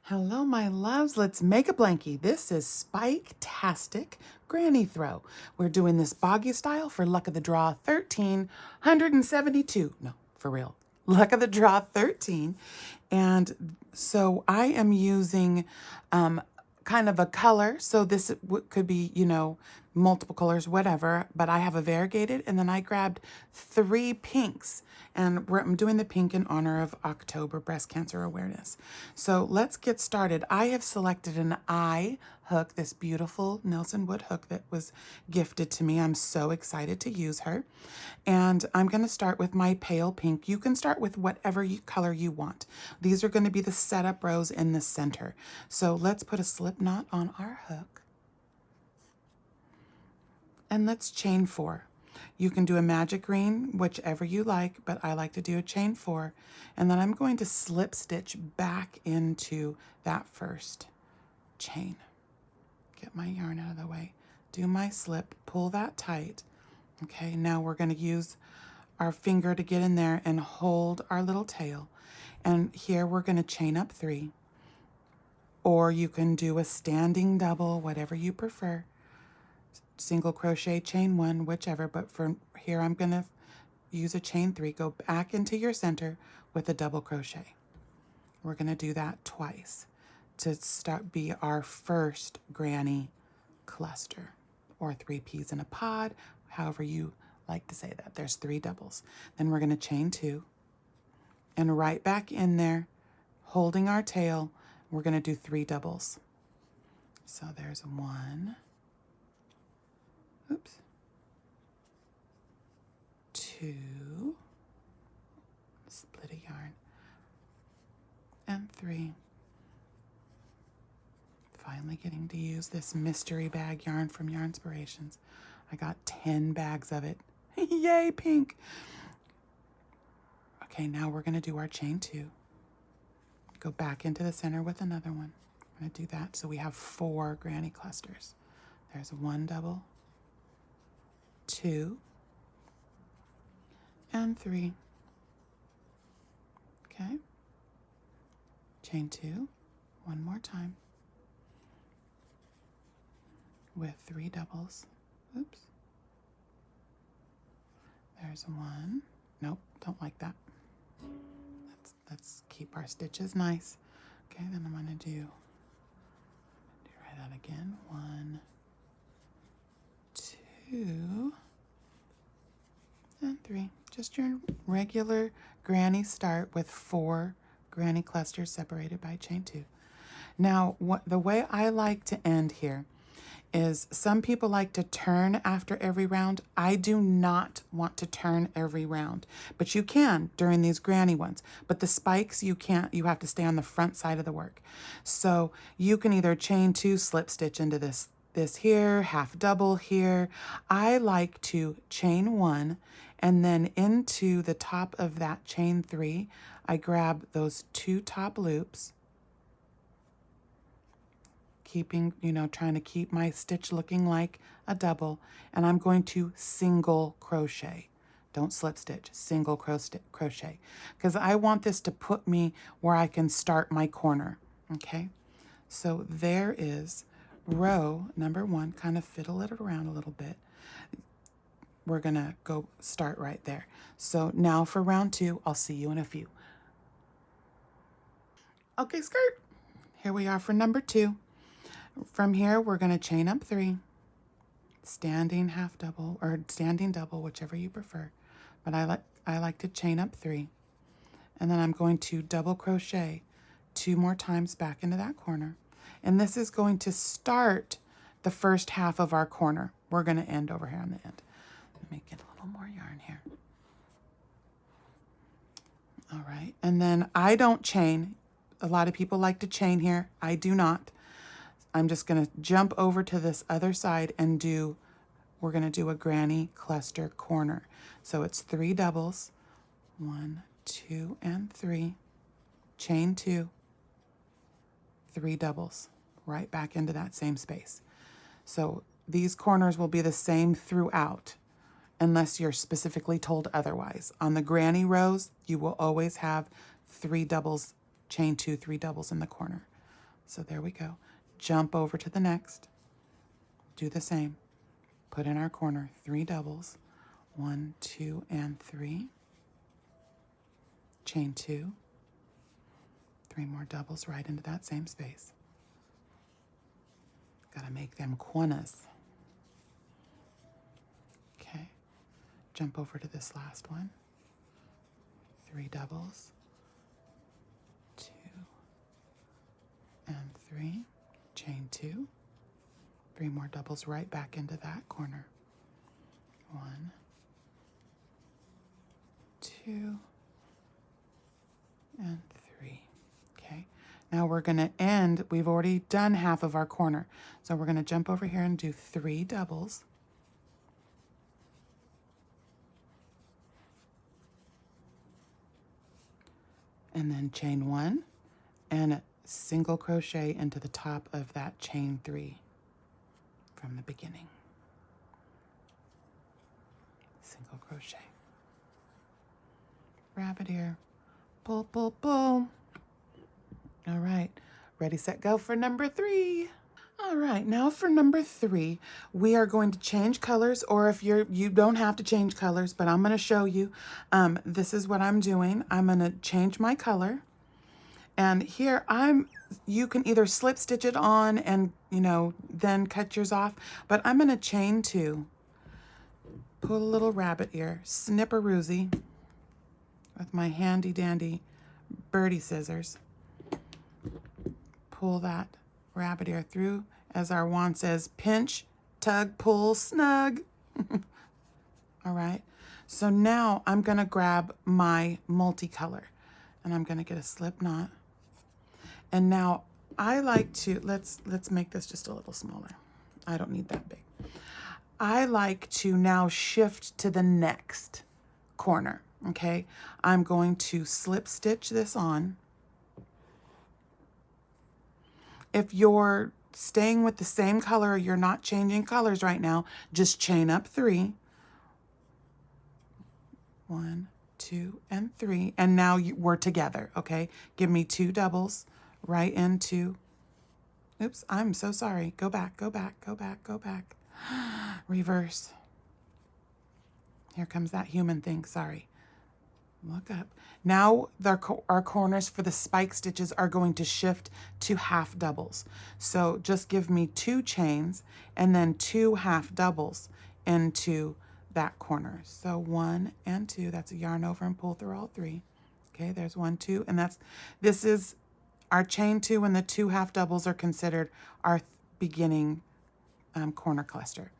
Hello, my loves. Let's make a blankie. This is SpikeTastic Granny Throw. We're doing this boggy style for Luck of the Draw 1372. No, for real. Luck of the Draw 13. And so I am using kind of a color. So this could be, multiple colors, whatever. But I have a variegated, and then I grabbed 3 pinks. And I'm doing the pink in honor of October Breast Cancer Awareness. So let's get started. I have selected an eye hook, this beautiful Nelson Wood hook that was gifted to me. I'm so excited to use her. And I'm going to start with my pale pink. You can start with whatever color you want. These are going to be the setup rows in the center. So let's put a slip knot on our hook. And let's chain 4. You can do a magic green, whichever you like, but I like to do a chain 4. And then I'm going to slip stitch back into that first chain. Get my yarn out of the way. Do my slip, pull that tight. Okay, now we're going to use our finger to get in there and hold our little tail. And here we're going to chain up 3. Or you can do a standing double, whatever you prefer. Single crochet, chain 1, whichever, but for here I'm going to use a chain 3. Go back into your center with a double crochet. We're going to do that twice to be our first granny cluster, or 3 peas in a pod, however you like to say that. There's 3 doubles. Then we're going to chain 2 and right back in there, holding our tail, we're going to do 3 doubles. So there's 1, oops, 2, split a yarn, and 3. Finally getting to use this mystery bag yarn from Yarnspirations. I got 10 bags of it. Yay, pink! Okay, now we're going to do our chain 2. Go back into the center with another one. I'm going to do that so we have 4 granny clusters. There's 1 double, 2, and 3. Okay. Chain 2 one more time with 3 doubles. Oops. There's 1. Nope, don't like that. Let's keep our stitches nice. Okay, then I'm going to do try that again. 1, 2, and 3. Just your regular granny start with 4 granny clusters separated by chain 2. Now, the way I like to end here is some people like to turn after every round. I do not want to turn every round, but you can during these granny ones. But the spikes, you can't. You have to stay on the front side of the work. So you can either chain 2, slip stitch into this here, half double here. I like to chain 1, and then into the top of that chain 3, I grab those 2 top loops, keeping, trying to keep my stitch looking like a double, and I'm going to single crochet. Don't slip stitch, single crochet, because I want this to put me where I can start my corner, okay? So there is row number 1, kind of fiddle it around a little bit. We're gonna go start right there. So now for round 2, I'll see you in a few. Okay, skirt. Here we are for number 2. From here, we're going to chain up 3, standing half double or standing double, whichever you prefer. But I like to chain up 3, and then I'm going to double crochet 2 more times back into that corner. And this is going to start the first half of our corner. We're going to end over here on the end. Let me get a little more yarn here. All right, and then I don't chain. A lot of people like to chain here. I do not. I'm just going to jump over to this other side and we're going to do a granny cluster corner. So it's 3 doubles, 1, 2, and 3, chain 2, 3 doubles, right back into that same space. So these corners will be the same throughout, unless you're specifically told otherwise. On the granny rows, you will always have 3 doubles, chain 2, 3 doubles in the corner. So there we go. Jump over to the next. Do the same. Put in our corner 3 doubles. 1, 2, and 3. Chain 2. 3 more doubles right into that same space. Gotta make them quantas. Okay. Jump over to this last one. 3 doubles. 2 and 3. Chain 2. 3 more doubles right back into that corner. 1, 2, and 3. Okay. Now we're going to end. We've already done half of our corner. So we're going to jump over here and do 3 doubles. And then chain 1 and a single crochet into the top of that chain 3 from the beginning. Single crochet. Rabbit ear. Pull, pull, pull. All right. Ready, set, go for number 3. All right, now for number 3, we are going to change colors, or if you don't have to change colors, but I'm going to show you. This is what I'm doing. I'm going to change my color. And here you can either slip stitch it on and, then cut yours off, but I'm going to chain 2. Pull a little rabbit ear, snip-a-roosie with my handy dandy birdie scissors. Pull that rabbit ear through, as our wand says, pinch, tug, pull, snug. All right, so now I'm gonna grab my multicolor and I'm gonna get a slip knot. And now I like to, let's make this just a little smaller. I don't need that big. I like to now shift to the next corner, okay? I'm going to slip stitch this on. If you're staying with the same color, you're not changing colors right now, just chain up 3. 1, 2, and 3. And now we're together, okay? Give me 2 doubles right into, oops, I'm so sorry. Go back, go back, go back, go back. Reverse. Here comes that human thing, sorry. Look up. Now our corners for the spike stitches are going to shift to half doubles. So just give me 2 chains and then 2 half doubles into that corner. So 1 and 2, that's a yarn over and pull through all 3. Okay, there's 1, 2, and this is our chain 2, and the 2 half doubles are considered our beginning corner cluster.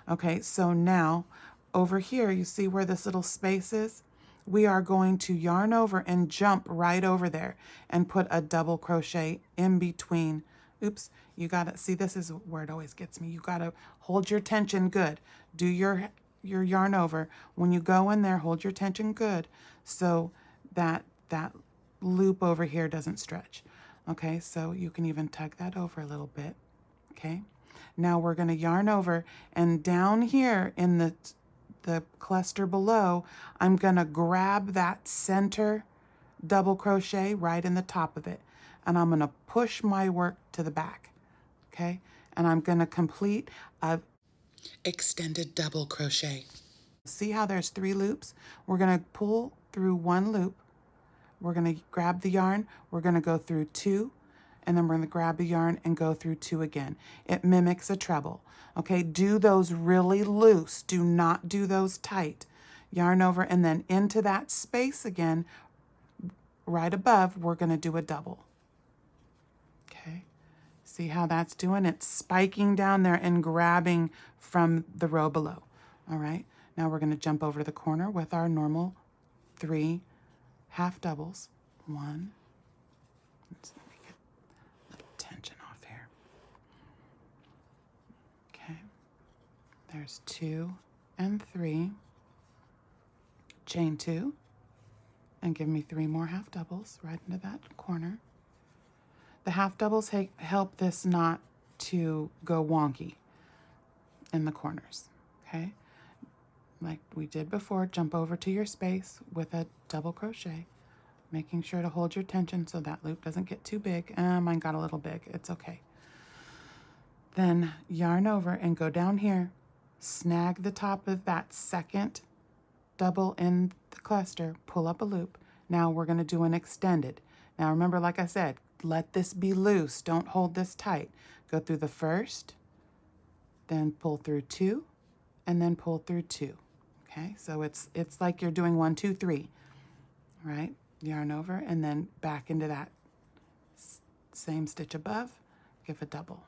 Okay, so now over here, you see where this little space is? We are going to yarn over and jump right over there and put a double crochet in between. Oops, you gotta, see, this is where it always gets me. You gotta hold your tension good. Do your yarn over. When you go in there, hold your tension good so that loop over here doesn't stretch. Okay, so you can even tug that over a little bit. Okay, now we're gonna yarn over, and down here in the cluster below, I'm gonna grab that center double crochet right in the top of it, and I'm gonna push my work to the back, okay? And I'm gonna complete a extended double crochet. See how there's 3 loops? We're gonna pull through 1 loop, we're gonna grab the yarn, we're gonna go through 2, and then we're gonna grab the yarn and go through 2 again. It mimics a treble. Okay, do those really loose. Do not do those tight. Yarn over and then into that space again, right above, we're gonna do a double. Okay, see how that's doing? It's spiking down there and grabbing from the row below. All right, now we're gonna jump over to the corner with our normal 3 half doubles. 1, let's make it a little tension off here. Okay, there's 2 and 3, chain 2, and give me 3 more half doubles right into that corner. The half doubles help this knot to go wonky in the corners, okay? Like we did before, jump over to your space with a double crochet. Making sure to hold your tension so that loop doesn't get too big. Mine got a little big. It's okay. Then yarn over and go down here. Snag the top of that second double in the cluster. Pull up a loop. Now we're going to do an extended. Now remember, like I said, let this be loose. Don't hold this tight. Go through the first, then pull through 2, and then pull through 2. Okay, so it's like you're doing 1, 2, 3, right? Yarn over and then back into that same stitch above, give a double.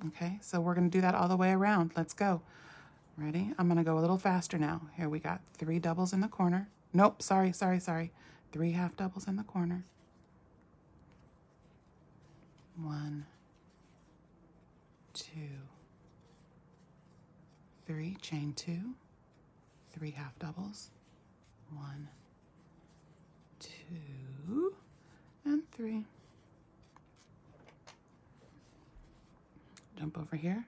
Okay, so we're going to do that all the way around. Let's go. Ready? I'm going to go a little faster now. Here we got 3 doubles in the corner. Nope, sorry. 3 half doubles in the corner. 1, 2, 3, chain 2, 3 half doubles. 1, 2, and 3. Jump over here,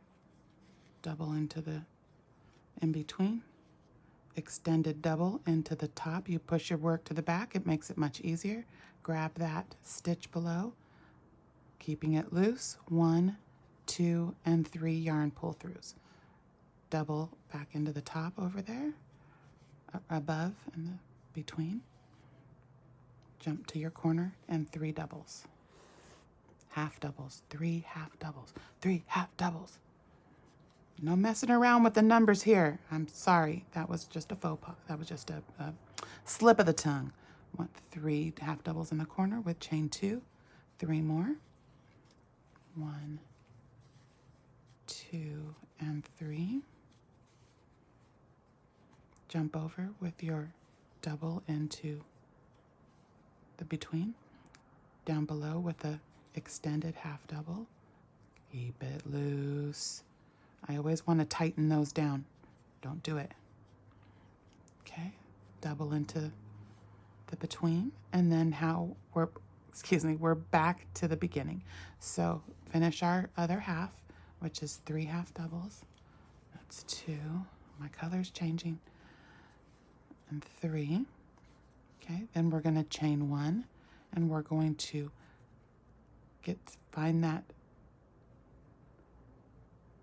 double into the in between, extended double into the top. You push your work to the back, it makes it much easier. Grab that stitch below, keeping it loose. 1, 2, and 3 yarn pull throughs. Double back into the top over there, above and the between. Jump to your corner and 3 doubles. Half doubles, 3 half doubles, 3 half doubles. No messing around with the numbers here. I'm sorry, that was just a faux pas. That was just a slip of the tongue. 3 half doubles in the corner with chain 2, 3 more. 1, 2, and 3. Jump over with your double into the between. Down below with a extended half double. Keep it loose. I always want to tighten those down. Don't do it. Okay, double into the between, and then we're back to the beginning. So finish our other half, which is 3 half doubles. That's 2. My color's changing. And 3. Okay, then we're going to chain 1, and we're going to find that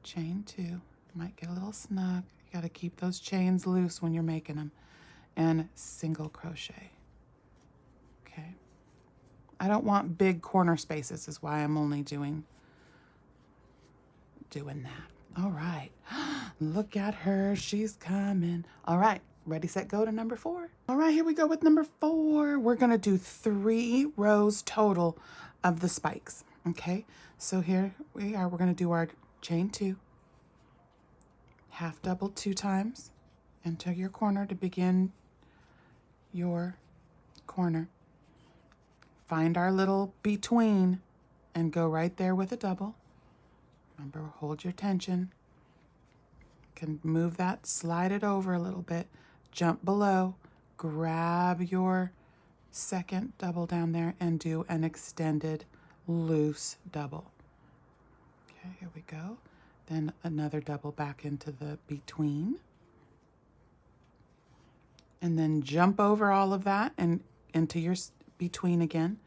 chain 2. Might get a little snug. You got to keep those chains loose when you're making them. And single crochet. Okay. I don't want big corner spaces, is why I'm only doing that. All right. Look at her. She's coming. All right. Ready, set, go to number 4. All right, here we go with number 4. We're going to do 3 rows total of the spikes. Okay, so here we are. We're going to do our chain 2, half double 2 times into your corner to begin your corner. Find our little between and go right there with a double. Remember, hold your tension. Can move that, slide it over a little bit. Jump below, grab your second double down there and do an extended loose double. Okay, here we go. Then another double back into the between. And then jump over all of that and into your between again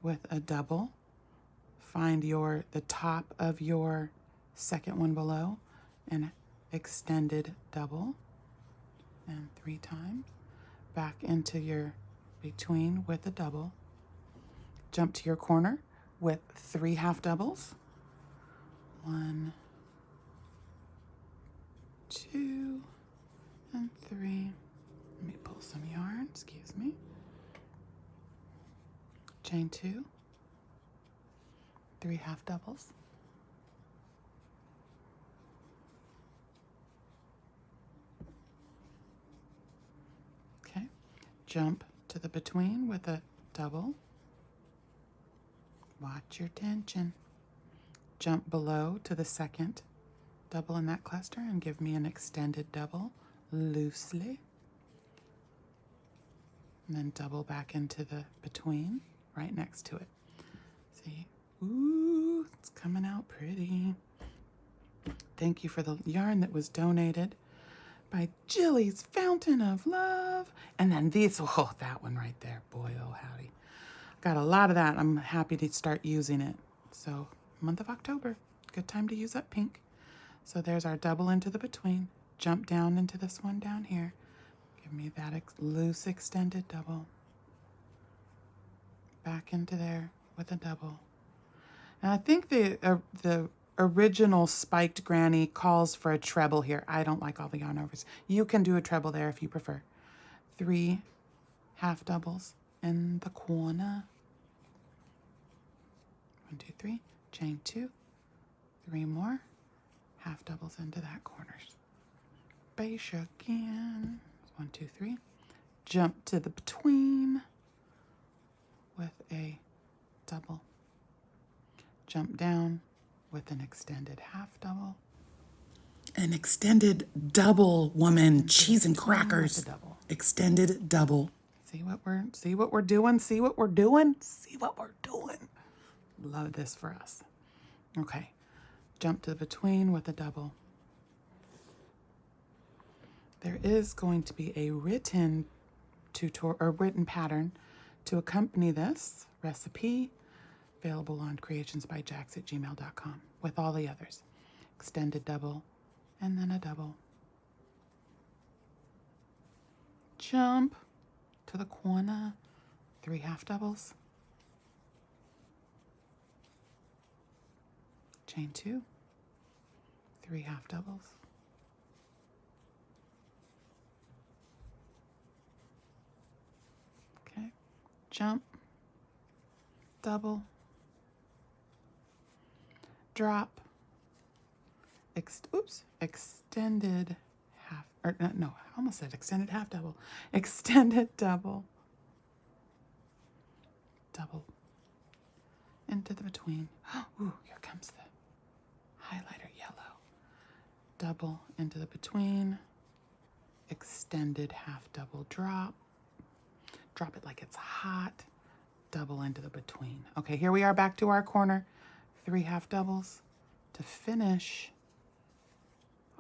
with a double. Find the top of your second one below and extended double. And 3 times. Back into your between with a double. Jump to your corner with 3 half doubles. 1, 2, and 3. Let me pull some yarn, excuse me. Chain 2, 3 half doubles. Okay, jump to the between with a double. Watch your tension. Jump below to the second double in that cluster and give me an extended double loosely. And then double back into the between right next to it. See? Ooh, it's coming out pretty. Thank you for the yarn that was donated by Jilly's Fountain of Love. And then these, oh, that one right there. Boy, oh, howdy. got a lot of that. I'm happy to start using it. So month of October, good time to use up pink. So there's our double into the between. Jump down into this one down here. Give me that loose extended double. Back into there with a double. And I think the original spiked granny calls for a treble here. I don't like all the yarn overs. You can do a treble there if you prefer. 3 half doubles in the corner. 1, 2, 3. Chain 2. 3 more. Half doubles into that corner. Base again. 1, 2, 3. Jump to the between with a double. Jump down with an extended half double. An extended double, woman. Cheese and crackers. Double. Extended double. See what we're doing? See what we're doing? See what we're doing? Love this for us. Okay. Jump to the between with a double. There is going to be a written tutorial or written pattern to accompany this recipe, available on creationsbyjax@gmail.com with all the others. Extended double and then a double. Jump to the corner, 3 half doubles. Chain 2, 3 half doubles. Okay, jump, double, drop, extended half, or no, I almost said extended half double. Extended double, double, into the between. Ooh, here comes the highlighter yellow. Double into the between, extended half double drop. Drop it like it's hot. Double into the between. Okay, here we are back to our corner. 3 half doubles to finish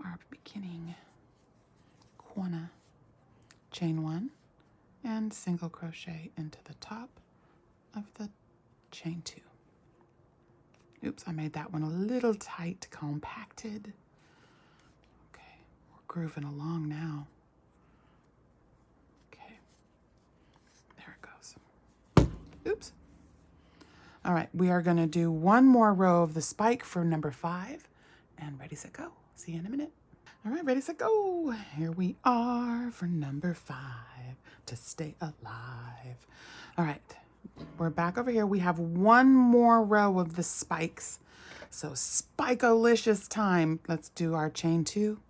our beginning corner. Chain 1 and single crochet into the top of the chain 2. Oops, I made that one a little tight, compacted. Okay, we're grooving along now. Oops. All right, we are going to do one more row of the spike for number 5. And ready, set, go. See you in a minute. All right, ready, set, go. Here we are for number 5, to stay alive. All right, we're back over here. We have one more row of the spikes. So Spike-O-licious time. Let's do our chain 2.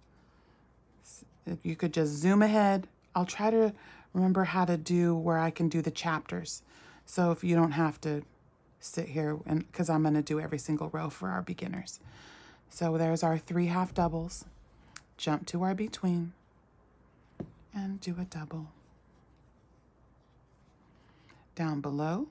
If you could just zoom ahead. I'll try to remember how to do where I can do the chapters. So if you don't have to sit here, and because I'm going to do every single row for our beginners. So there's our 3 half doubles. Jump to our between and do a double. Down below,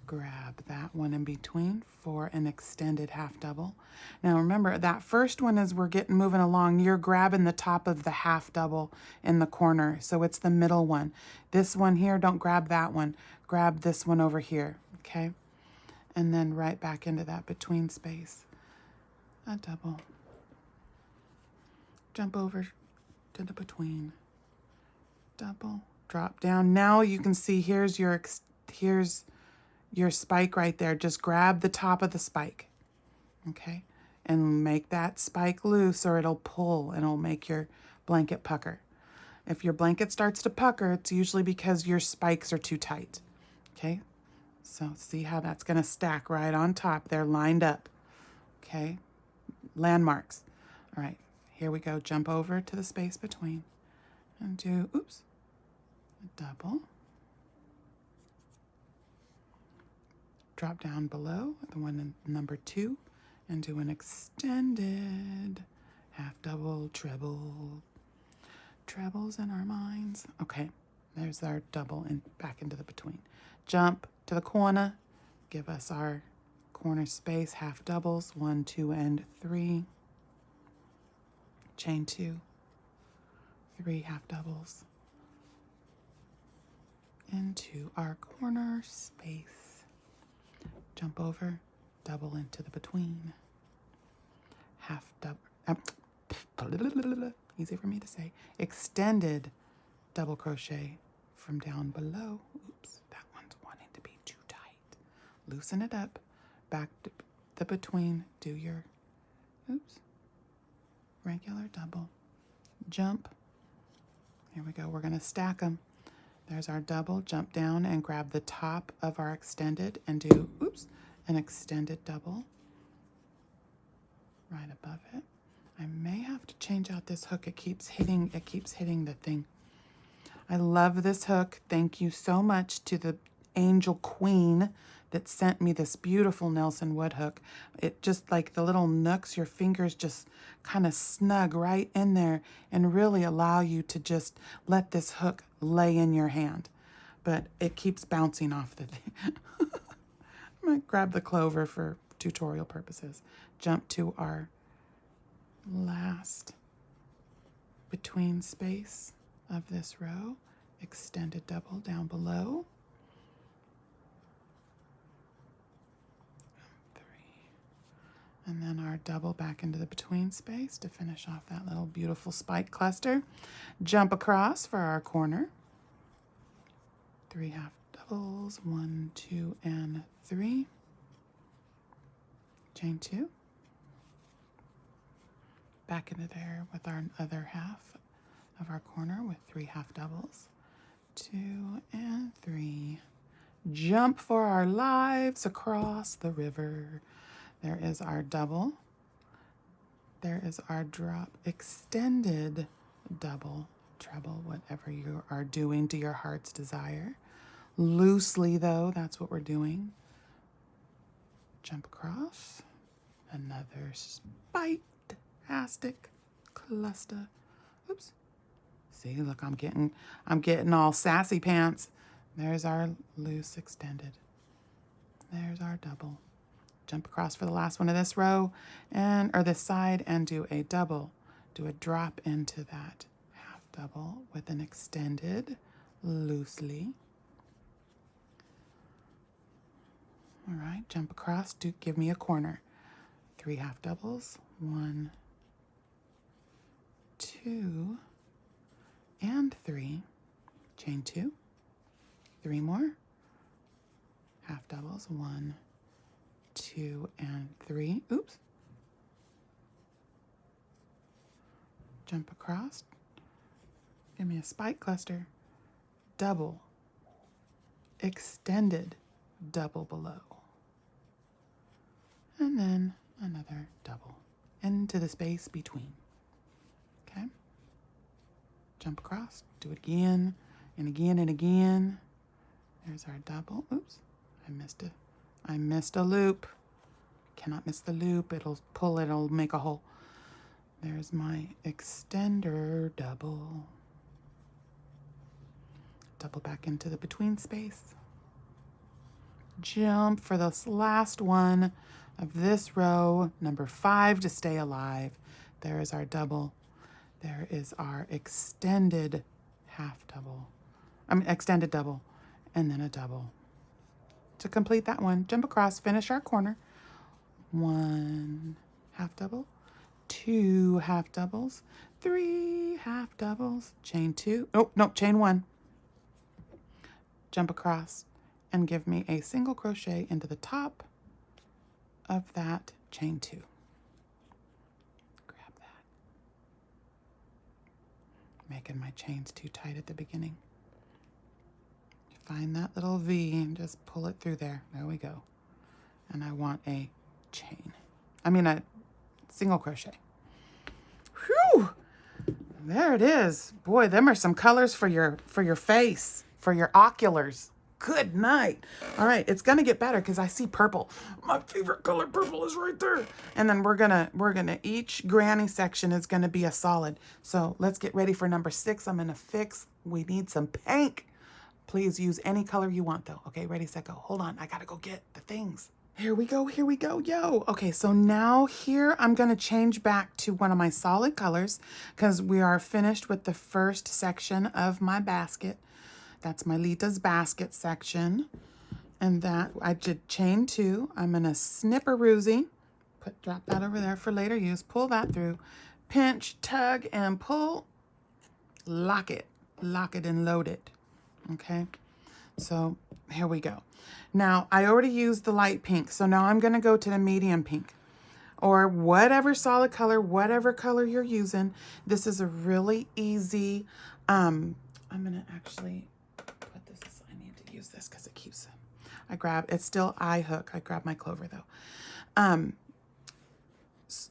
grab that one in between for an extended half double. Now remember, that first one, as we're moving along, you're grabbing the top of the half double in the corner. So it's the middle one. This one here, don't grab that one. Grab this one over here, okay? And then right back into that between space. A double. Jump over to the between. Double. Drop down. Now you can see here's your spike right there. Just grab the top of the spike, okay? And make that spike loose, or it'll pull and it'll make your blanket pucker. If your blanket starts to pucker, it's usually because your spikes are too tight, okay? So see how that's going to stack right on top. They're lined up, okay? Landmarks. All right, here we go. Jump over to the space between and do, oops, a double. Drop down below, the one in number 2, and do an extended half double, treble. Trebles in our minds. Okay, there's our double and back into the between. Jump to the corner, give us our corner space, half doubles, 1, 2, and 3. Chain 2, 3 half doubles into our corner space. Jump over, double into the between. Half double, easy for me to say, extended double crochet from down below. Oops, that one's wanting to be too tight. Loosen it up, back to the between, do your, oops, regular double, jump. Here we go, we're gonna stack them. There's our double, jump down and grab the top of our extended and do, oops, an extended double right above it. I may have to change out this hook. It keeps hitting the thing. I love this hook. Thank you so much to the Angel Queen that sent me this beautiful Nelson wood hook. It just like the little nooks, your fingers just kind of snug right in there and really allow you to just let this hook lay in your hand. But it keeps bouncing off the thing. I'm gonna grab the clover for tutorial purposes. Jump to our last between space of this row, extended double down below, 3, and then our double back into the between space to finish off that little beautiful spike cluster. Jump across for our corner, 3 half doubles, 1, 2, and 3, chain 2, back into there with our other half of our corner with 3 half doubles, 2 and 3. Jump for our lives across the river. There is our double. There is our drop, extended double, treble, whatever you are doing to your heart's desire. Loosely though, that's what we're doing. Jump across, another SpikeTastic cluster. Oops. See, look, I'm getting all sassy pants. There's our loose extended. There's our double. Jump across for the last one of this row or this side and do a double. Do a drop into that half double with an extended loosely. All right, jump across, give me a corner. 3 half doubles, 1, 2, and 3, chain 2, 3 more, half doubles, 1, 2, and 3, oops, jump across, give me a spike cluster, double, extended double below, and then another double into the space between. Okay, jump across, do it again and again and again. There's our double. Oops, I missed a loop. Cannot miss the loop. It'll pull, it'll make a hole. There's my extender double. Double back into the between space. Jump for this last one of this row, number 5, to stay alive. There is our double. There is our extended extended double, and then a double. To complete that one, jump across, finish our corner. 1 half double, 2 half doubles, 3 half doubles, chain 2. Oh, no, chain 1. Jump across and give me a single crochet into the top of that chain 2. Grab that. Making my chains too tight at the beginning. Find that little V and just pull it through there. There we go. And I want a a single crochet. Whew! There it is. Boy, them are some colors for your face, for your oculars. Good night. All right, it's gonna get better because I see purple. My favorite color, purple, is right there. And then we're gonna each granny section is gonna be a solid. So let's get ready for number 6. I'm gonna fix. We need some pink. Please use any color you want though. Okay, ready, set, go. Hold on, I gotta go get the things. Here we go, yo. Okay, so now here I'm gonna change back to one of my solid colors because we are finished with the first section of my basket. That's my Lita's basket section. And that, I did chain 2. I'm going to snip-a-roosie. Drop that over there for later use. Pull that through. Pinch, tug, and pull. Lock it. Lock it and load it. Okay? So here we go. Now, I already used the light pink, so now I'm going to go to the medium pink. Or whatever solid color, whatever color you're using. This is a really easy, I'm going to actually put this, I need to use this because it keeps, it's still eye hook. I grab my clover though. I'm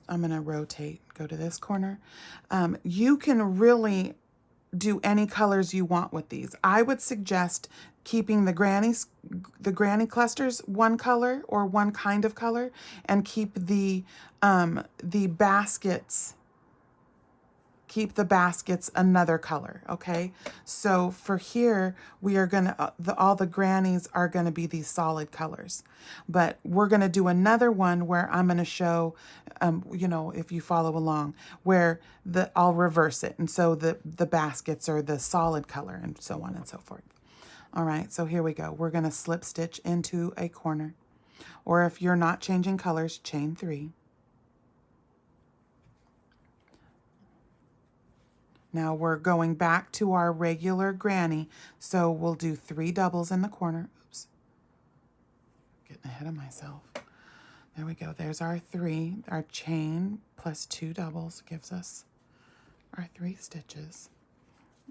going to rotate, go to this corner. You can really do any colors you want with these. I would suggest keeping the granny clusters one color or one kind of color, and keep the baskets another color. Okay, so for here we are gonna all the grannies are gonna be these solid colors, but we're gonna do another one where I'm gonna show, you know, if you follow along, where I'll reverse it, and so the baskets are the solid color, and so on and so forth. All right, so here we go. We're gonna slip stitch into a corner, or if you're not changing colors, chain 3. Now we're going back to our regular granny, so we'll do 3 doubles in the corner. Oops, getting ahead of myself. There we go. There's our 3. Our chain plus 2 doubles gives us our 3 stitches.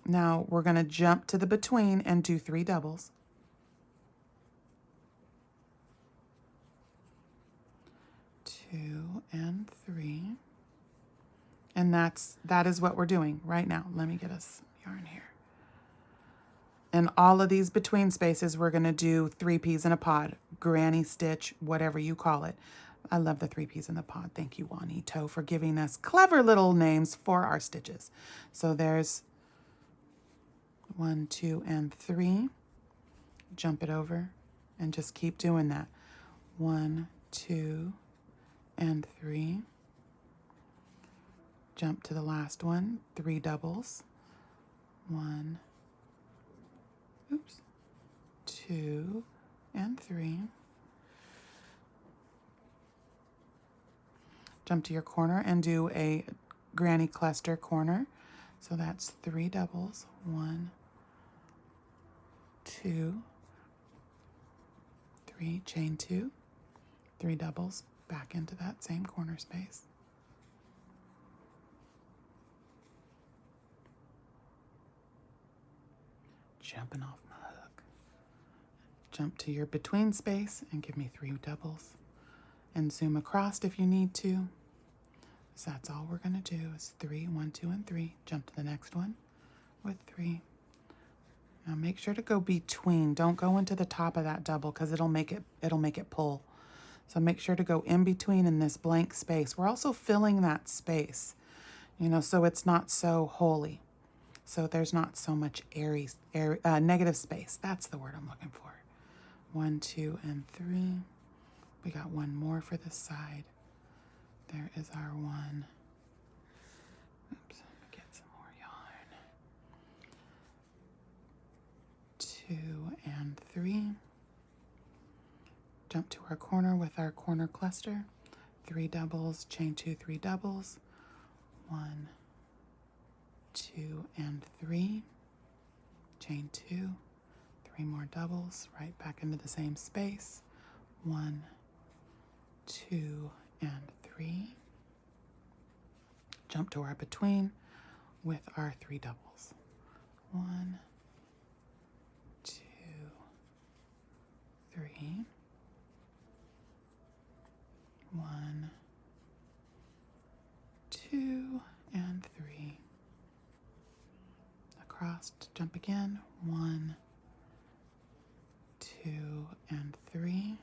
Now we're going to jump to the between and do 3 doubles. 2 and 3. And that is what we're doing right now. Let me get us yarn here. And all of these between spaces, we're going to do 3 peas in a pod, granny stitch, whatever you call it. I love the 3 peas in the pod. Thank you, Juanito, for giving us clever little names for our stitches. So there's 1, 2, and 3. Jump it over and just keep doing that. 1, 2, and 3. Jump to the last one, 3 doubles. 1, oops, 2, and 3. Jump to your corner and do a granny cluster corner. So that's 3 doubles. 1, 2, 3, chain 2, 3 doubles, back into that same corner space. Jumping off my hook. Jump to your between space and give me 3 doubles. And zoom across if you need to. So that's all we're going to do is 3, 1, 2, and 3. Jump to the next one with 3. Now make sure to go between. Don't go into the top of that double because it'll make it pull. So make sure to go in between in this blank space. We're also filling that space, you know, so it's not so holy. So there's not so much negative space. That's the word I'm looking for. 1, 2, and 3. We got one more for this side. There is our one. Oops, get some more yarn. 2 and 3. Jump to our corner with our corner cluster. 3 doubles, chain 2, 3 doubles. 1, 2, and 3. Chain 2, 3 more doubles, right back into the same space. 1, 2, and 3. Jump to our between with our 3 doubles. 1, 2, 3. 1, 2, and 3. Across, jump again. 1, 2, and 3.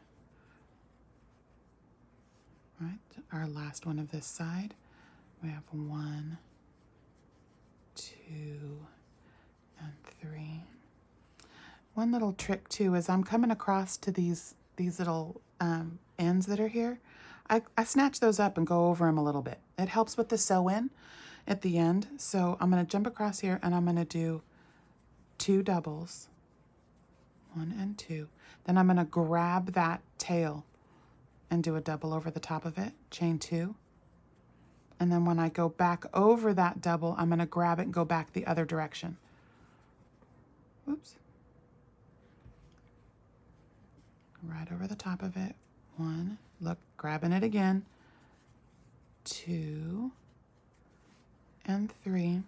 All right, our last one of this side. We have 1, 2, and 3. One little trick too is I'm coming across to these little ends that are here. I snatch those up and go over them a little bit. It helps with the sew in at the end. So I'm going to jump across here and I'm going to do 2 doubles 1 and 2. Then I'm going to grab that tail and do a double over the top of it, chain 2. And then when I go back over that double, I'm going to grab it and go back the other direction. Whoops. Right over the top of it. 1, look, grabbing it again. 2 and 3.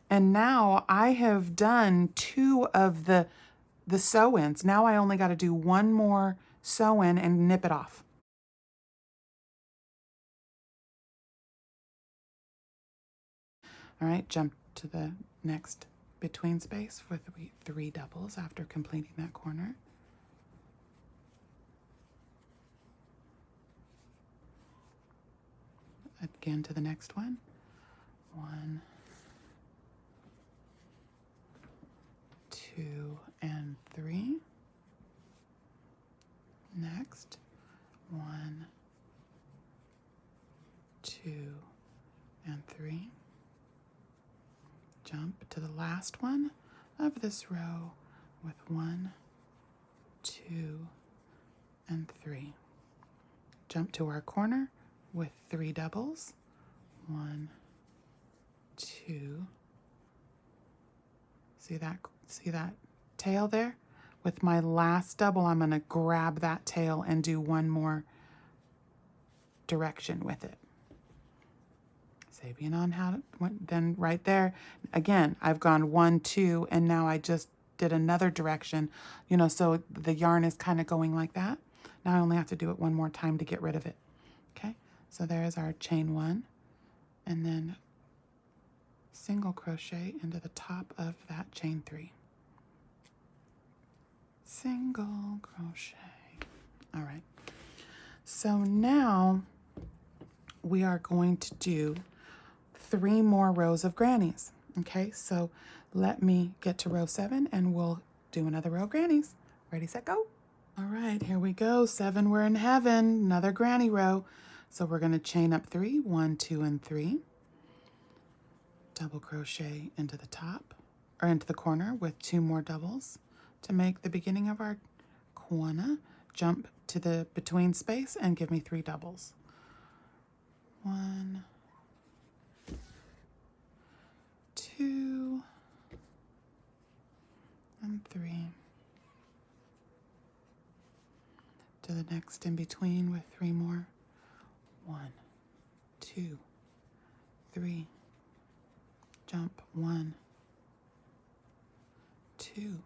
And now I have done 2 of the sew-ins. Now I only got to do 1 more sew-in and nip it off. All right, jump to the next between space for 3 doubles after completing that corner. Again to the next one. 1, 2 and 3. Next, 1, 2 and 3. Jump to the last one of this row with 1, 2 and 3. Jump to our corner with 3 doubles. 1, 2. See that tail there? With my last double, I'm going to grab that tail and do 1 more direction with it. Saving on how to, then right there, again, I've gone 1, 2, and now I just did another direction, you know, so the yarn is kind of going like that. Now I only have to do it 1 more time to get rid of it. Okay, so there's our chain 1, and then single crochet into the top of that chain 3. Single crochet. All right, so now we are going to do 3 more rows of grannies. Okay, so let me get to row 7 and we'll do another row of grannies. Ready, set, go. All right, here we go. 7, we're in heaven. Another granny row. So we're going to chain up 3, 1, 2, and 3. Double crochet into the top, or into the corner with 2 more doubles to make the beginning of our corner. Jump to the between space and give me 3 doubles. 1, 2, and 3. To the next in between with 3 more. 1, 2, 3. Jump 1, 2,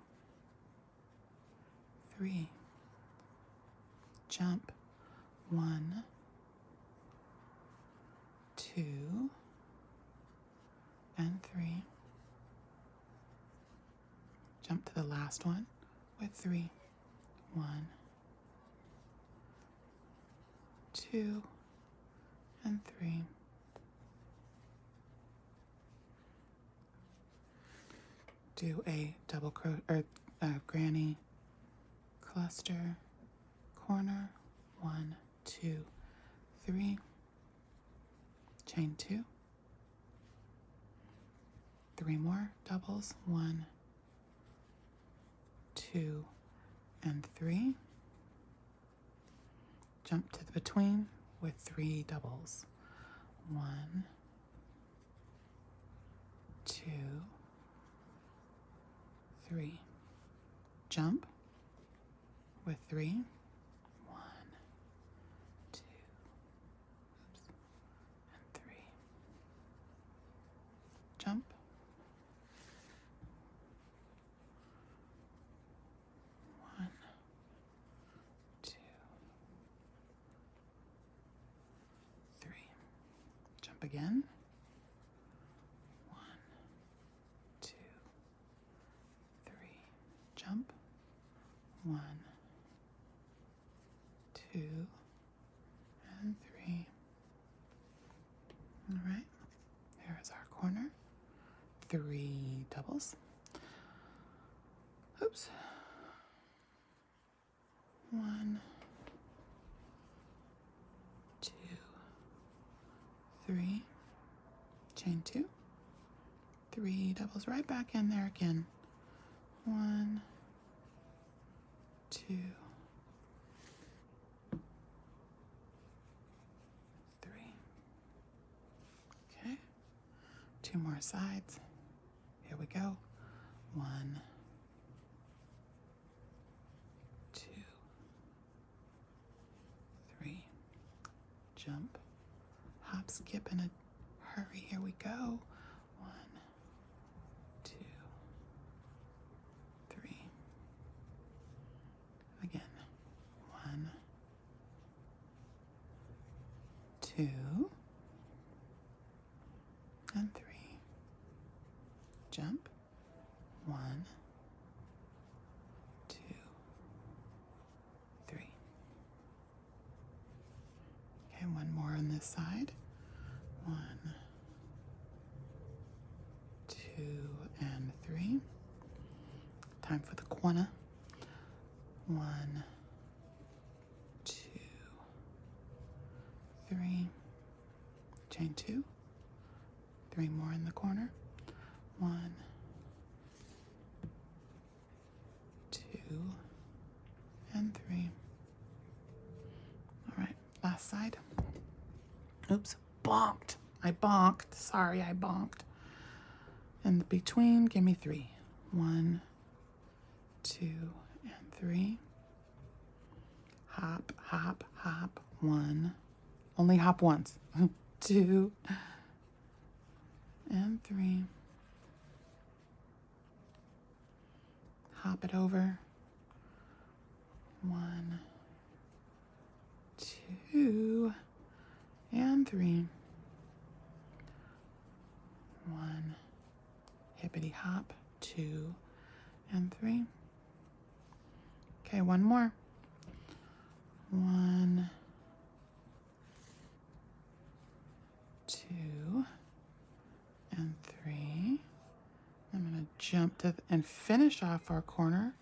3. Jump 1, 2, and 3. Jump to the last one with 3. 1, 2, and 3. Do a double crochet or granny cluster corner. 1, 2, 3. Chain 2. 3 more doubles. 1, 2, and 3. Jump to the between with 3 doubles. 1, 2, 3. Jump with 3. 1, 2, and 3. Jump. 1, 2, 3. Jump again. 1, 2, 3. Jump. 1, 2, and 3. All right, there is our corner. 3 doubles. Oops. 1, 2, 3. Chain 2. 3 doubles right back in there again. 1, 2, 3. Okay. 2 more sides. Here we go. 1, 2, 3. Jump, hop, skip in a hurry. Here we go. 1, 2, 3. Again. 1, 2, and 3. Jump. 1, 2, 3. Okay, one more on this side. 1, 2, and 3. Time for the corner. 1, 2, 3. Chain 2. 3 more in the corner. 1, 2, and 3. All right, last side. Oops, bonked. I bonked. Sorry, I bonked. In between, give me 3. 1, 2, and 3. Hop, hop, hop. 1. Only hop once. 2, and 3. Hop it over. 1, 2, and 3. 1, hippity hop, 2, and 3. Okay, one more. 1, 2, and 3. I'm going to jump to and finish off our corner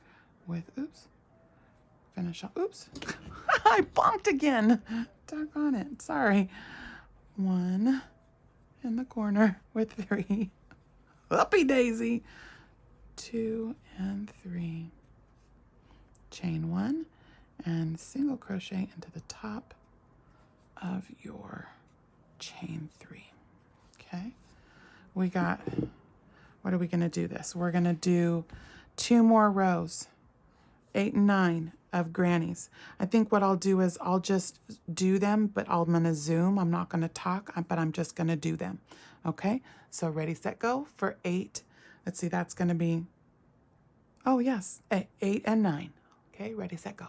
with, oops, finish off, oops, I bonked again. Doggone it, sorry. 1 in the corner with 3. Uppy daisy. 2 and 3. Chain 1 and single crochet into the top of your chain 3. Okay, we got, what are we going to do this? We're going to do 2 more rows, 8 and 9 of grannies. I think what I'll do is I'll just do them, but I'm going to zoom. I'm not going to talk, but I'm just going to do them. Okay, so ready, set, go for 8. Let's see, that's going to be, oh yes, 8 and 9. Okay, ready, set, go.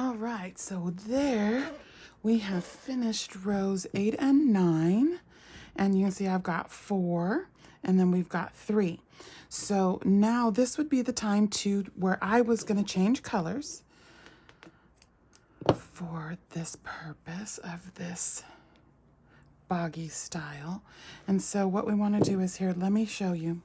All right, so there we have finished rows 8 and 9. And you can see I've got 4, and then we've got 3. So now this would be the time to where I was going to change colors for this purpose of this boggy style. And so what we want to do is here, let me show you.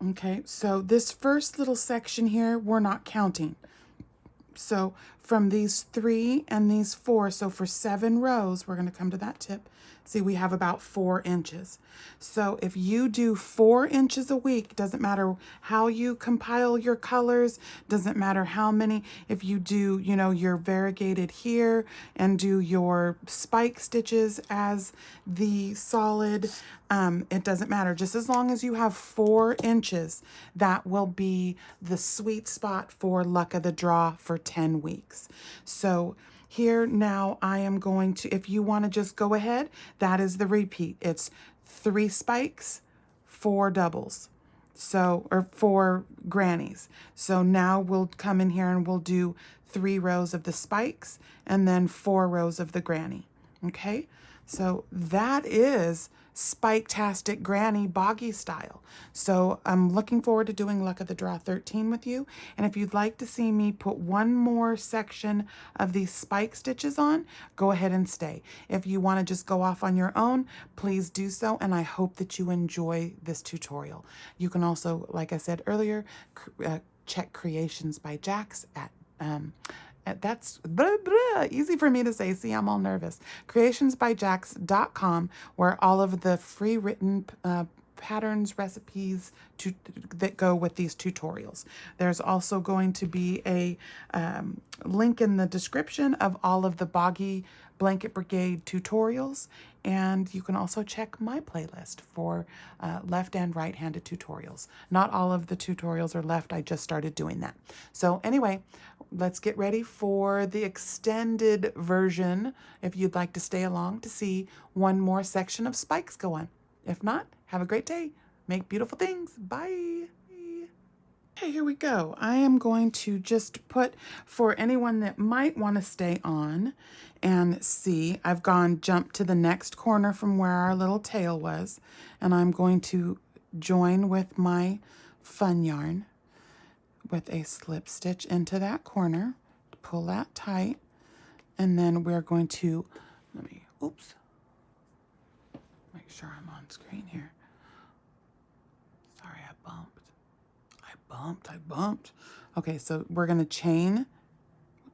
Okay, so this first little section here, we're not counting. So from these 3 and these 4, so for 7 rows, we're going to come to that tip. See, we have about 4 inches. So if you do 4 inches a week, doesn't matter how you compile your colors, doesn't matter how many, if you do, you know, your variegated here and do your spike stitches as the solid, it doesn't matter. Just as long as you have 4 inches, that will be the sweet spot for luck of the draw for 10 weeks. So here now I am going to, if you want to just go ahead, that is the repeat. It's 3 spikes, 4 doubles. So, or 4 grannies. So now we'll come in here and we'll do 3 rows of the spikes and then 4 rows of the granny. Okay, so that is SpikeTastic Granny Boggy Style. So I'm looking forward to doing Luck of the Draw 13 with you. And if you'd like to see me put one more section of these spike stitches on, go ahead and stay. If you want to just go off on your own, please do so. And I hope that you enjoy this tutorial. You can also, like I said earlier, check Creations by Jax at that's easy for me to say. See, I'm all nervous. Creationsbyjax.com, where all of the free written patterns, recipes that go with these tutorials. There's also going to be a link in the description of all of the Boggy Blanket Brigade tutorials, and you can also check my playlist for left and right-handed tutorials. Not all of the tutorials are left. I just started doing that. So anyway, let's get ready for the extended version if you'd like to stay along to see one more section of spikes go on. If not, have a great day. Make beautiful things. Bye. Okay, here we go. I am going to just put, for anyone that might want to stay on and see, I've jumped to the next corner from where our little tail was, and I'm going to join with my fun yarn with a slip stitch into that corner, pull that tight, and then we're going to, oops, make sure I'm on screen here. Sorry, I bumped. Okay, so we're going to chain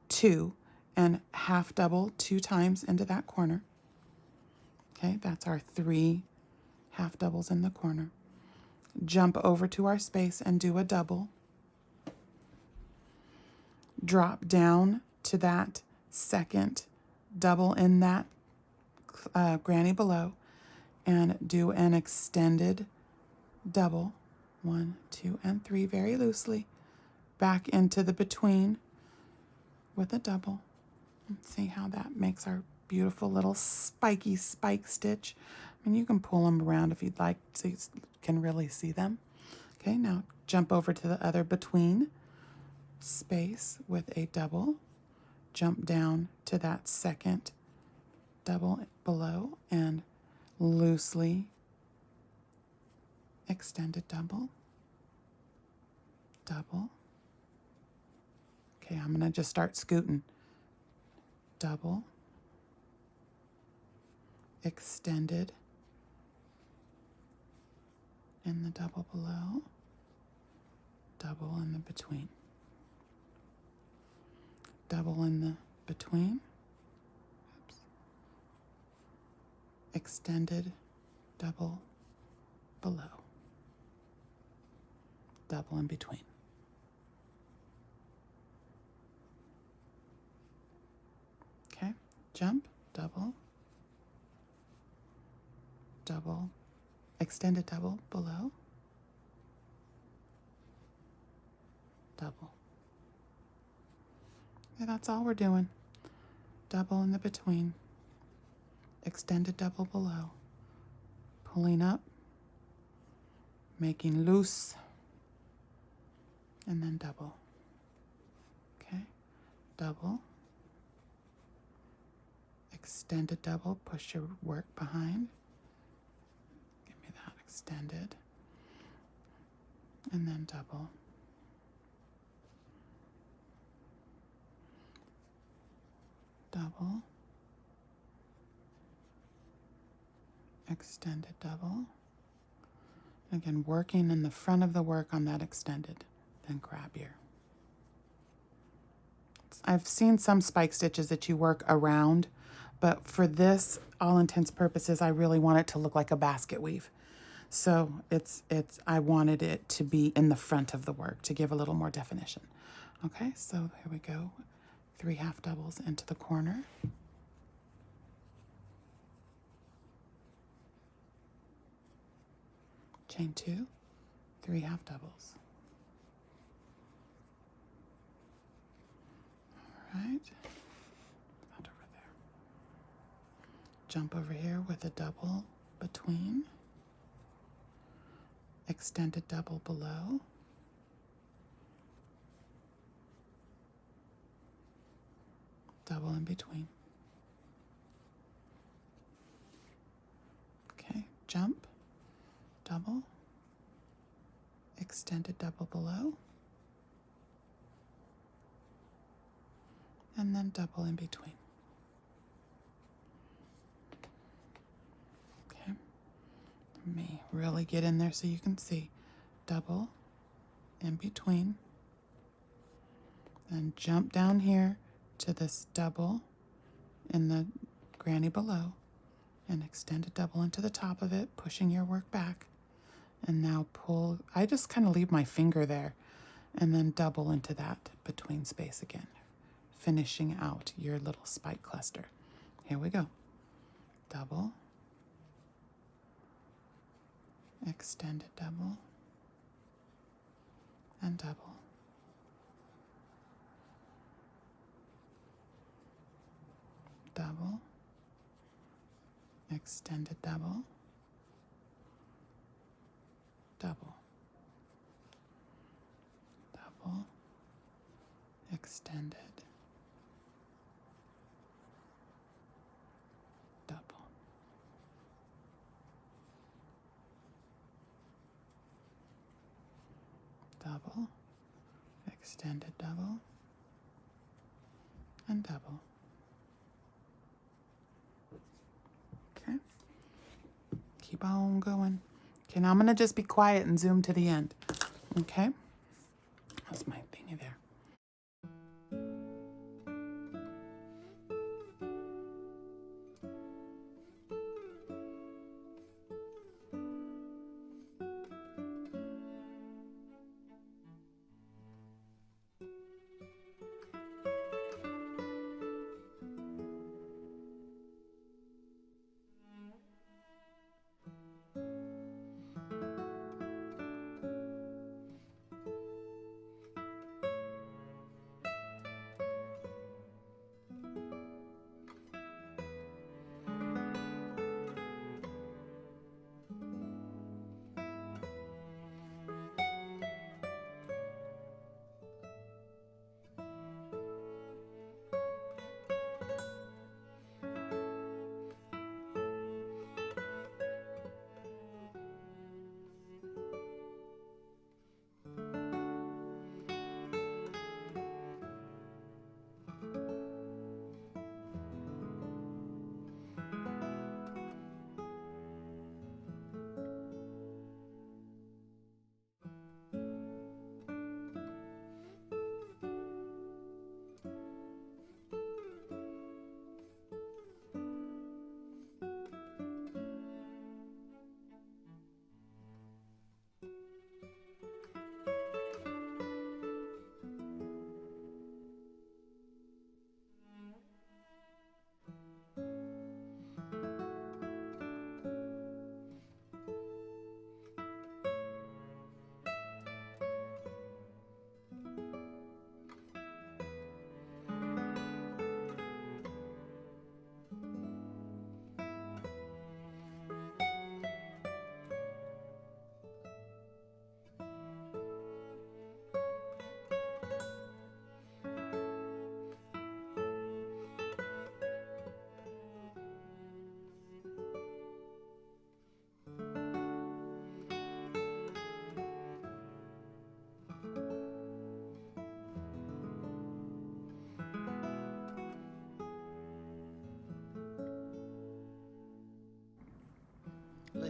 2 and half double 2 times into that corner. Okay, that's our 3 half doubles in the corner. Jump over to our space and do a double. Drop down to that second double in that granny below and do an extended double. 1, 2, and 3 very loosely. Back into the between with a double. Let's see how that makes our beautiful little spiky spike stitch. I mean, you can pull them around if you'd like so you can really see them. Okay, now jump over to the other between space with a double. Jump down to that second double below and loosely extended double, double. Okay, I'm going to just start scooting. Double, extended in the double below, double in the between, double in the between, oops, extended double below, double in between. Okay, jump, double, double, extended double below, double. Okay, that's all we're doing. Double in the between, extended double below, pulling up, making loose and then double. Okay, double, extended double, push your work behind. Give me that extended, and then double. Double, extended double. Again, working in the front of the work on that extended. Then grab your. I've seen some spike stitches that you work around, but for this, all intents purposes, I really want it to look like a basket weave. So I wanted it to be in the front of the work to give a little more definition. Okay, so here we go. 3 half doubles into the corner. Chain 2, 3 half doubles. All right, that over there. Jump over here with a double between, extended double below, double in between. Okay, jump, double, extended double below, and then double in between. Okay, let me really get in there so you can see. Double in between, then jump down here to this double in the granny below, and extend a double into the top of it, pushing your work back. And now pull, I just kind of leave my finger there, and then double into that between space again, finishing out your little spike cluster. Here we go. Double, extended double, and double. Double, extended double, double, double, extended, double. Double, extended double, and double. Okay. Keep on going. Okay, now I'm going to just be quiet and zoom to the end. Okay? That's my thingy there.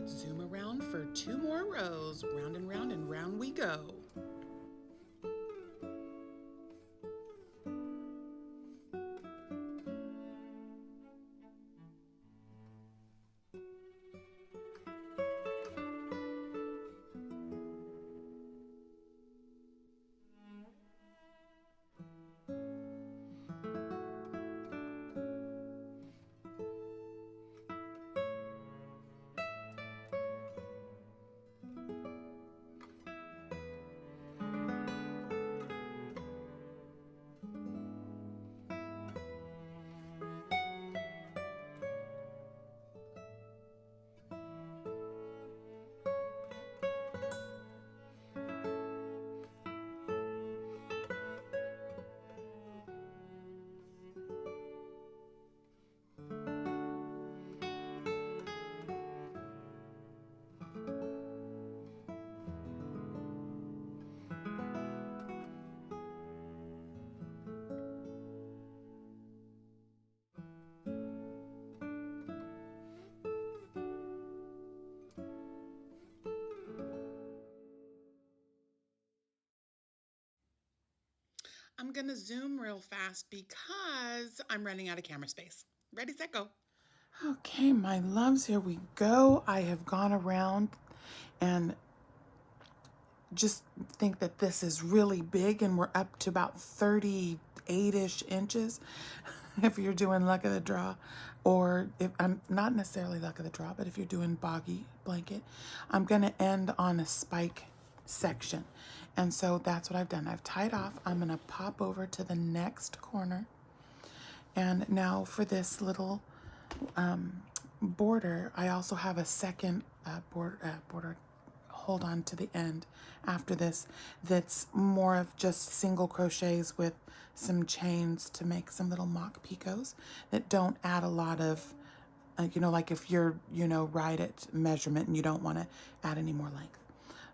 let's zoom around for 2 more rows. Round and round we go. I'm gonna zoom real fast because I'm running out of camera space. Ready, set, go. Okay, my loves, here we go. I have gone around and just think that this is really big, and we're up to about 38-ish inches if you're doing luck of the draw, or if I'm not necessarily luck of the draw, but if you're doing boggy blanket, I'm gonna end on a spike section. And so that's what I've done. I've tied off. I'm gonna pop over to the next corner. And now for this little border, I also have a second border, hold on to the end after this, that's more of just single crochets with some chains to make some little mock picots that don't add a lot of, like if you're, right at measurement and you don't want to add any more length.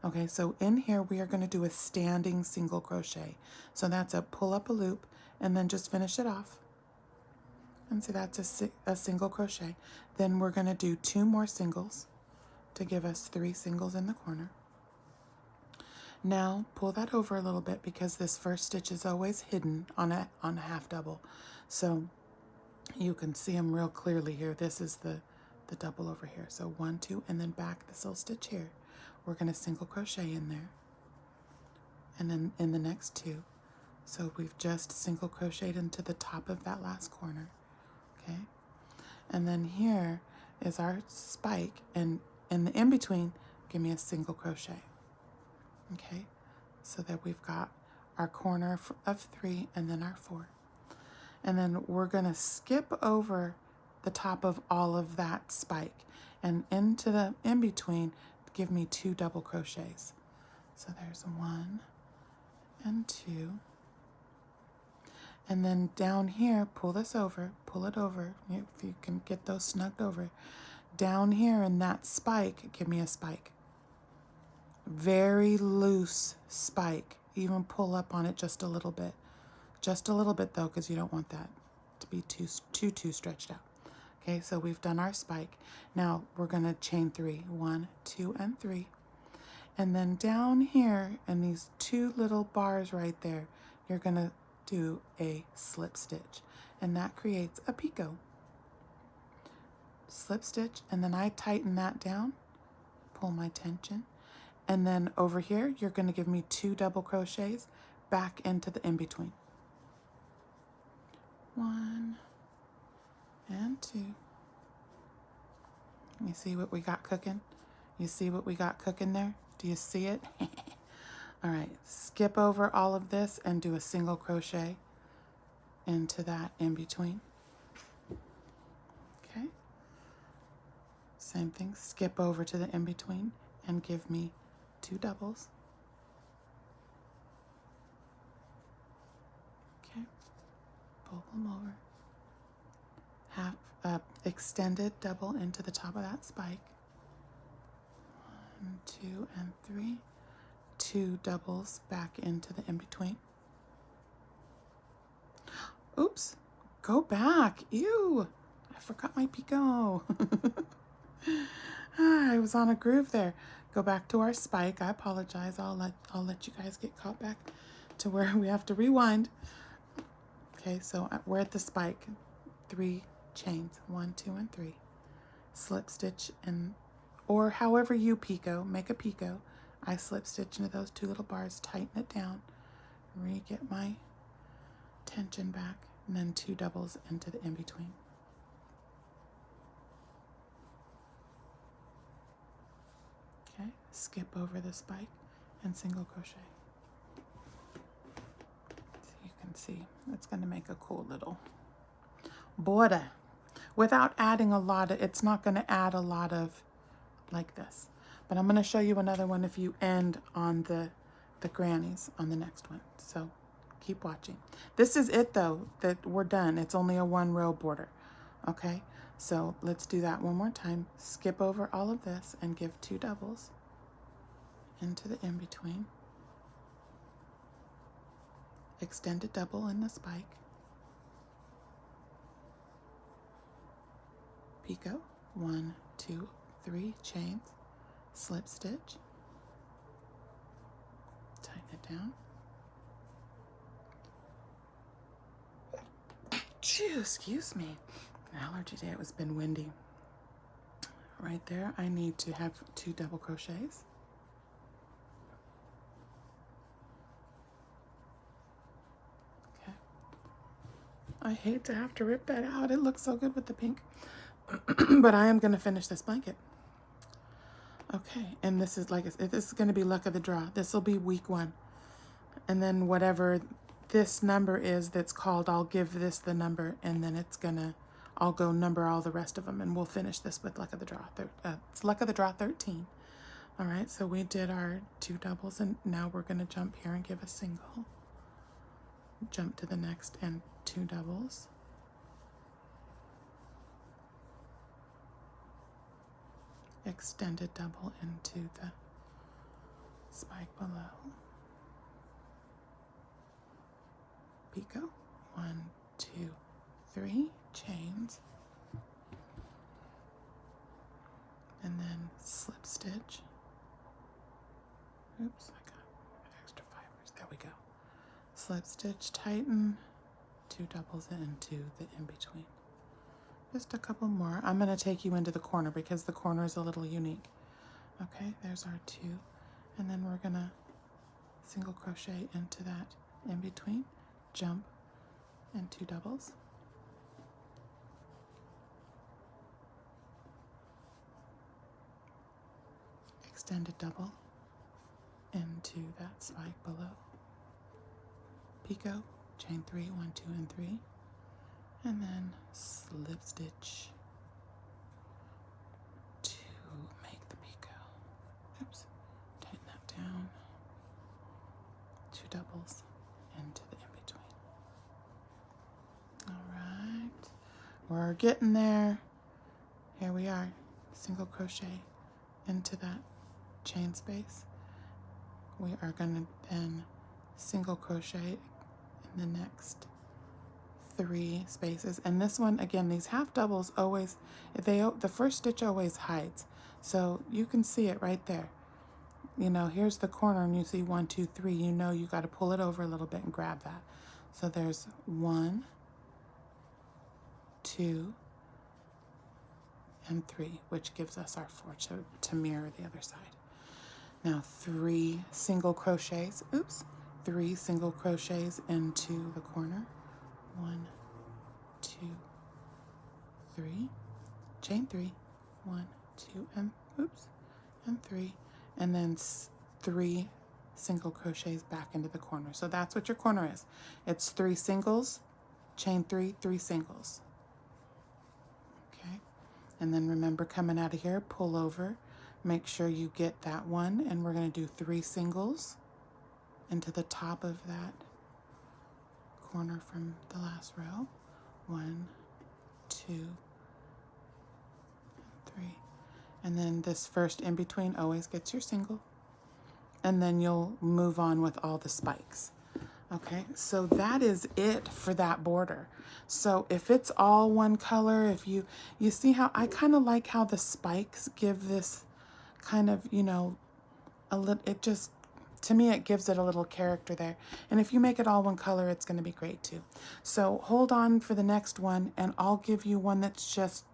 Okay, so in here we are going to do a standing single crochet. So that's a pull up a loop and then just finish it off. And see, that's a single crochet. Then we're going to do 2 more singles to give us 3 singles in the corner. Now pull that over a little bit because this first stitch is always hidden on a half double. So you can see them real clearly here. This is the double over here. So 1, 2, and then back this little stitch here. We're going to single crochet in there. And then in the next 2. So we've just single crocheted into the top of that last corner. Okay. And then here is our spike, and in the in-between, give me a single crochet. Okay, so that we've got our corner of 3 and then our 4. And then we're gonna skip over the top of all of that spike and into the in-between, give me 2 double crochets. So there's 1 and 2. And then down here, pull this over, pull it over, if you can get those snugged over. Down here in that spike, give me a spike. Very loose spike. Even pull up on it just a little bit. Just a little bit though, because you don't want that to be too stretched out. Okay, so we've done our spike. Now we're gonna chain 3. 1, 2, and 3. And then down here in these 2 little bars right there, you're gonna do a slip stitch, and that creates a picot. Slip stitch, and then I tighten that down, pull my tension, and then over here you're going to give me 2 double crochets back into the in-between. 1 and 2. You see what we got cooking? You see what we got cooking there? Do you see it? All right, skip over all of this and do a single crochet into that in-between. Okay. Same thing, skip over to the in-between and give me 2 doubles. Okay, pull them over. Half extended double into the top of that spike. 1, 2, and 3. 2 doubles back into the in-between. Oops, go back. Ew, I forgot my picot. I was on a groove there. Go back to our spike. I apologize. I'll let you guys get caught back to where we have to rewind. Okay, so we're at the spike. 3 chains, 1, 2, and 3. Slip stitch, and or however you picot, make a picot. I slip stitch into those 2 little bars, tighten it down, get my tension back, and then 2 doubles into the in-between. Okay, skip over the spike and single crochet. So you can see it's going to make a cool little border without adding a lot of, it's not going to add a lot of like this. But I'm going to show you another one if you end on the grannies on the next one. So keep watching. This is it though, that we're done. It's only a 1 row border. Okay, so let's do that one more time. Skip over all of this and give 2 doubles into the in-between. Extended double in the spike. Picot, 1, 2, 3 chains, slip stitch, tighten it down. Phew, excuse me. Allergy day, it's been windy. Right there, I need to have 2 double crochets. Okay. I hate to have to rip that out. It looks so good with the pink. But I am going to finish this blanket. Okay, and this is this is going to be luck of the draw. This will be week 1. And then whatever this number is that's called, I'll give this the number, and then I'll go number all the rest of them, and we'll finish this with luck of the draw. It's luck of the draw 13. All right, so we did our 2 doubles, and now we're going to jump here and give a single. Jump to the next and 2 doubles. Extended double into the spike below. Picot, 1, 2, 3 chains, and then slip stitch. Oops, I got extra fibers. There we go. Slip stitch, tighten, 2 doubles into the in-between. Just a couple more. I'm going to take you into the corner because the corner is a little unique. Okay, there's our 2. And then we're going to single crochet into that in-between, jump, and 2 doubles. Extended double into that spike below. Picot, chain 3, 1, 2, and 3. And then slip stitch to make the picot. Oops, tighten that down. 2 doubles into the in-between. All right, we're getting there. Here we are, single crochet into that chain space. We are going to then single crochet in the next 3 spaces, and this one again, these half doubles always, the first stitch always hides, so you can see it right there. You know, here's the corner, and you see 1, 2, 3. You know you got to pull it over a little bit and grab that. So there's 1, 2, and 3, which gives us our 4 to mirror the other side. Now 3 single crochets. Oops, 3 single crochets into the corner. 1, 2, 3, chain 3, 1, 2, and oops, and 3, and then 3 single crochets back into the corner. So that's what your corner is. It's 3 singles, chain 3, 3 singles. Okay, and then remember, coming out of here, pull over, make sure you get that one, and we're going to do 3 singles into the top of that corner from the last row. 1, 2, 3, and then this first in between always gets your single, and then you'll move on with all the spikes. Okay, so that is it for that border. So if it's all one color, if you see how I kind of like how the spikes give this kind of, you know, a little, it just, to me, it gives it a little character there. And if you make it all one color, it's going to be great too. So hold on for the next one, and I'll give you one that's just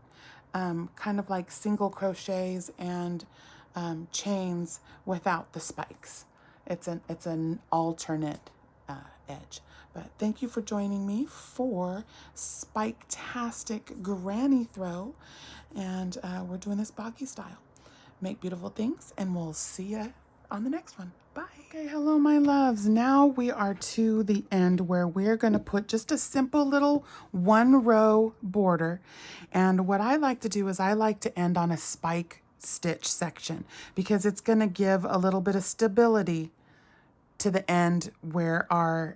kind of like single crochets and chains without the spikes. It's an alternate edge. But thank you for joining me for SpikeTastic Granny Throw, and we're doing this boggy style. Make beautiful things, and we'll see you on the next one. Bye. Okay, hello my loves. Now we are to the end where we're going to put just a simple little 1-row border. And what I like to do is I like to end on a spike stitch section because it's going to give a little bit of stability to the end where our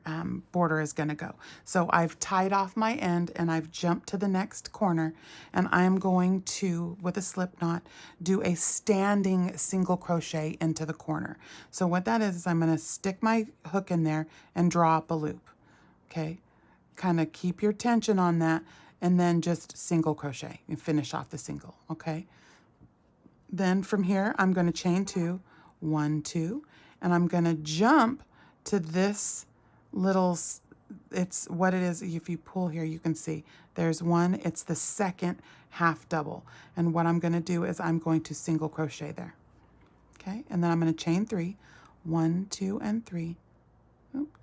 border is going to go. So I've tied off my end and I've jumped to the next corner, and I'm going to, with a slip knot, do a standing single crochet into the corner. So what that is I'm going to stick my hook in there and draw up a loop. Okay, kind of keep your tension on that, and then just single crochet and finish off the single. Okay, then from here I'm going to chain 2, 1, 2, and I'm going to jump to this little, it's what it is. If you pull here, you can see there's one, it's the second half double. And what I'm going to do is I'm going to single crochet there. Okay, and then I'm going to chain 3, 1, 2, and 3. Oop.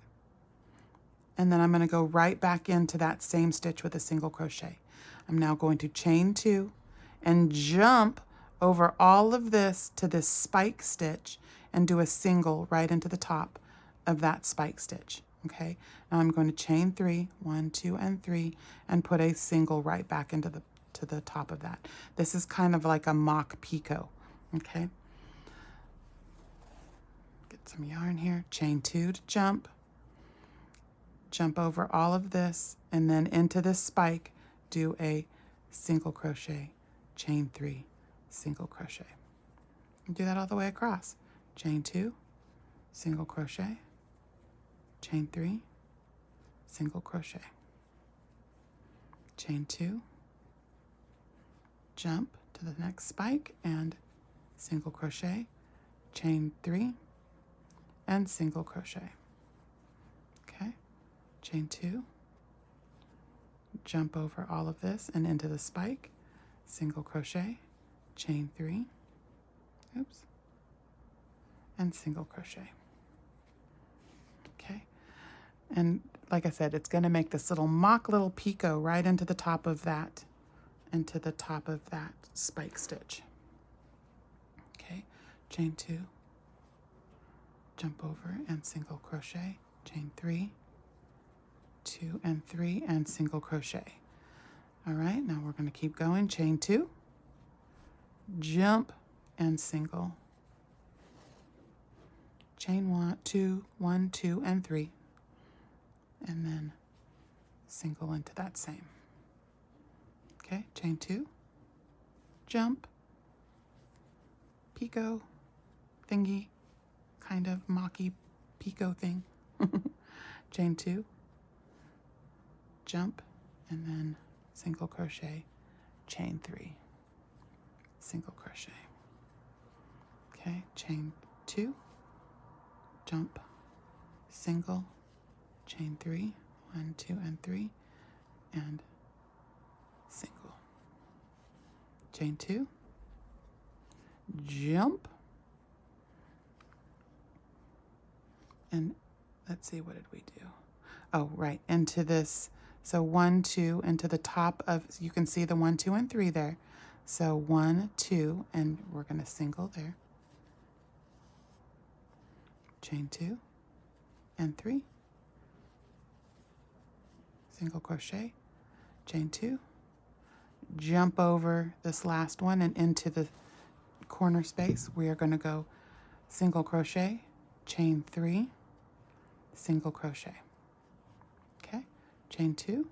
And then I'm going to go right back into that same stitch with a single crochet. I'm now going to chain 2 and jump over all of this to this spike stitch and do a single right into the top of that spike stitch. Okay, now I'm going to chain 3, 1, 2, and 3, and put a single right back into the top of that. This is kind of like a mock picot. Okay, get some yarn here, chain 2 to jump over all of this, and then into this spike do a single crochet, chain 3, single crochet. And do that all the way across. Chain 2, single crochet, chain 3, single crochet, chain 2, jump to the next spike and single crochet, chain 3, and single crochet. Okay, chain 2, jump over all of this and into the spike, single crochet, chain 3, oops, and single crochet. Okay, and like I said, it's going to make this little mock little picot right into the top of that, spike stitch. Okay, chain 2, jump over and single crochet, chain 3, 2 and 3, and single crochet. All right, now we're going to keep going. Chain 2, jump and single, chain 1, 2, 1, 2, and 3, and then single into that same. Okay, chain 2, jump, picot thingy, kind of mocky picot thing. Chain 2, jump, and then single crochet, chain 3, single crochet. Okay, chain 2, jump, single, chain 3, 1, 2, and 3, and single. Chain 2, jump, and let's see, what did we do? Oh, right, into this. So 1, 2, into the top of, you can see the 1, 2, and 3 there. So 1, 2, and we're going to single there. Chain 2 and 3, single crochet, chain 2, jump over this last one and into the corner space. We are going to go single crochet, chain 3, single crochet. Okay, chain 2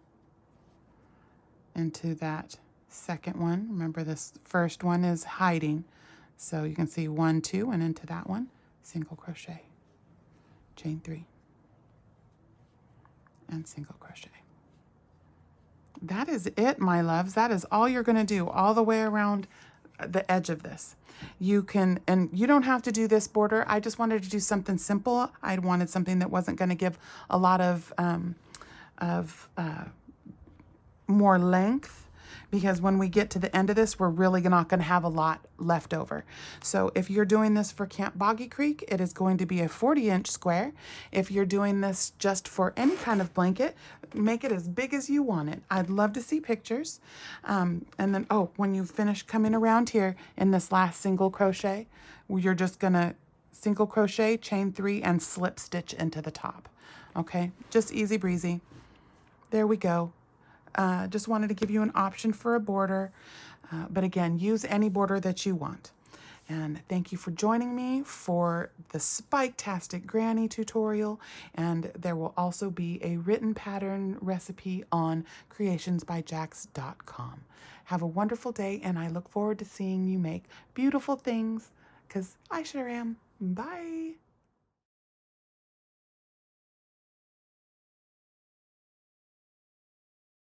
into that second one. Remember, this first one is hiding, so you can see 1, 2, and into that one, single crochet, chain 3, and single crochet. That is it, my loves. That is all you're going to do all the way around the edge of this. You can, and you don't have to do this border. I just wanted to do something simple. I wanted something that wasn't going to give a lot of more length, because when we get to the end of this, we're really not going to have a lot left over. So if you're doing this for Camp Boggy Creek, it is going to be a 40-inch square. If you're doing this just for any kind of blanket, make it as big as you want it. I'd love to see pictures. And then, oh, when you finish coming around here in this last single crochet, you're just going to single crochet, chain 3, and slip stitch into the top. Okay, just easy breezy. There we go. Just wanted to give you an option for a border, but again, use any border that you want. And thank you for joining me for the SpikeTastic Granny tutorial, and there will also be a written pattern recipe on creationsbyjax.com. Have a wonderful day, and I look forward to seeing you make beautiful things, because I sure am. Bye!